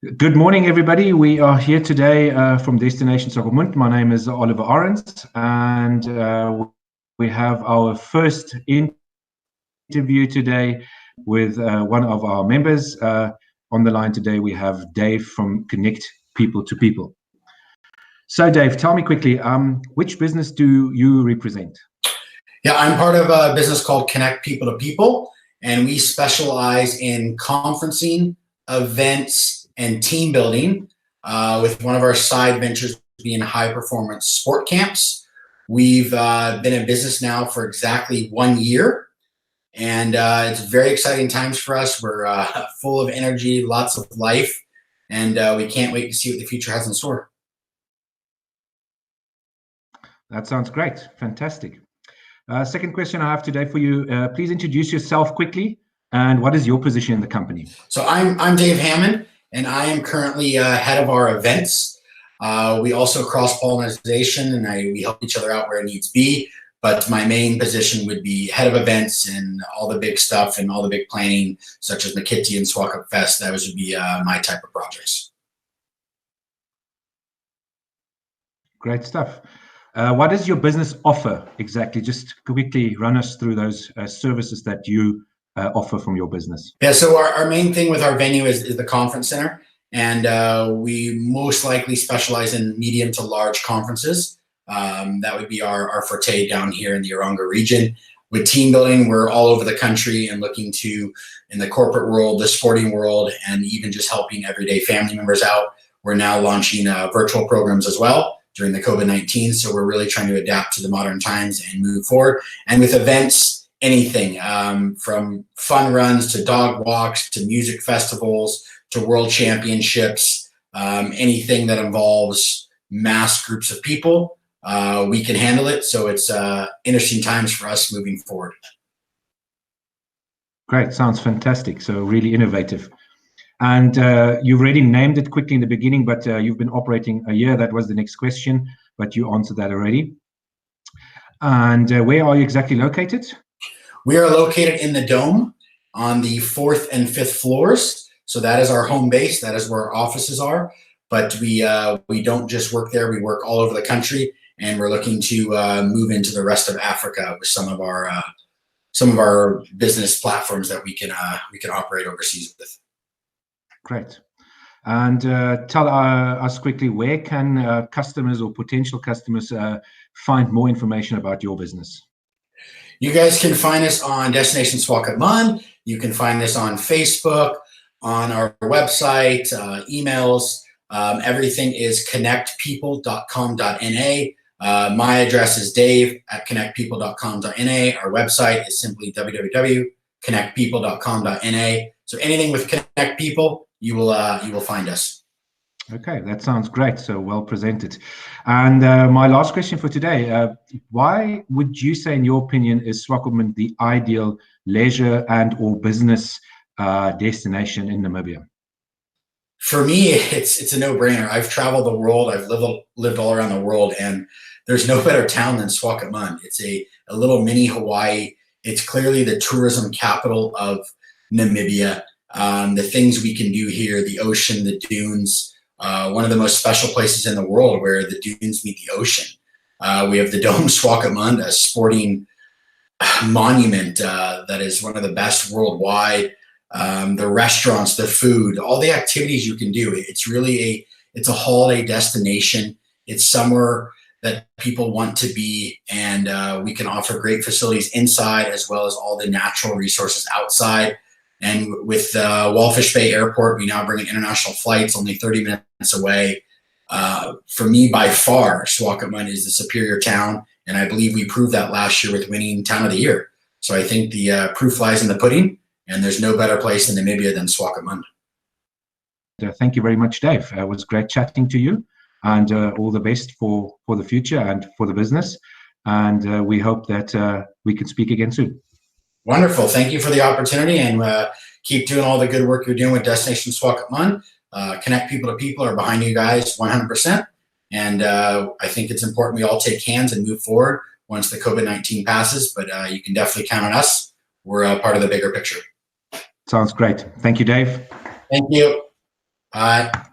Good morning, everybody. We are here today from Destination Swakopmund. My name is Oliver Orange, and we have our first interview today with one of our members. On the line today, we have Dave from Connect People to People. So, Dave, tell me quickly, which business do you represent? Yeah, I'm part of a business called Connect People to People, and we specialize in conferencing, events, and team building, with one of our side ventures being high performance sport camps. We've been in business now for exactly 1 year, and it's very exciting times for us. We're full of energy, lots of life, and we can't wait to see what the future has in store. That sounds great. Fantastic. Second question I have today for you, please introduce yourself quickly, and what is your position in the company? So I'm Dave Hammond, and I am currently head of our events. We also cross-pollination, and we help each other out where it needs to be. But my main position would be head of events and all the big stuff and all the big planning, such as McKitty and Swakop Fest. That would be my type of projects. Great stuff. What does your business offer exactly? Just quickly run us through those services that you offer from your business. Yeah, so our main thing with our venue is the conference center, and we most likely specialize in medium to large conferences. That would be our forte down here in the Oranga region. With team building, we're all over the country and looking to, in the corporate world, the sporting world, and even just helping everyday family members out. We're now launching virtual programs as well during the COVID-19, so we're really trying to adapt to the modern times and move forward. And with events, anything from fun runs to dog walks to music festivals to world championships, anything that involves mass groups of people, we can handle it. So it's interesting times for us moving forward. Great, sounds fantastic. So really innovative. And you've already named it quickly in the beginning, but you've been operating a year. That was the next question, but you answered that already. And where are you exactly located? We are located in the Dome on the 4th and 5th floors. So that is our home base. That is where our offices are. But we don't just work there. We work all over the country, and we're looking to move into the rest of Africa with some of our business platforms that we can operate overseas with. Great. And tell us quickly, where can customers or potential customers find more information about your business? You guys can find us on Destination Swakopmund. You can find us on Facebook, on our website, emails. Everything is connectpeople.com.na. My address is dave@connectpeople.com.na. Our website is simply www.connectpeople.com.na. So anything with Connect People, you will find us. Okay, that sounds great. So well presented. And my last question for today, why would you say, in your opinion, is Swakopmund the ideal leisure and or business destination in Namibia? For me, it's a no-brainer. I've traveled the world. I've lived all around the world, and there's no better town than Swakopmund. It's a little mini Hawaii. It's clearly the tourism capital of Namibia. The things we can do here, the ocean, the dunes, one of the most special places in the world where the dunes meet the ocean. We have the Dome Swakopmund, a sporting monument that is one of the best worldwide. The restaurants, the food, all the activities you can do. It's really it's a holiday destination. It's somewhere that people want to be, and we can offer great facilities inside as well as all the natural resources outside. And with Walfish Bay Airport, we now bring in international flights only 30 minutes away. For me, by far, Swakopmund is the superior town, and I believe we proved that last year with winning Town of the Year. So I think the proof lies in the pudding, and there's no better place in Namibia than Swakopmund. Thank you very much, Dave. It was great chatting to you, and all the best for the future and for the business. And we hope that we can speak again soon. Wonderful. Thank you for the opportunity, and keep doing all the good work you're doing with Destination Swakopmund. Connect People to People are behind you guys 100%. And I think it's important we all take hands and move forward once the COVID-19 passes, but you can definitely count on us. We're a part of the bigger picture. Sounds great. Thank you, Dave. Thank you. Bye.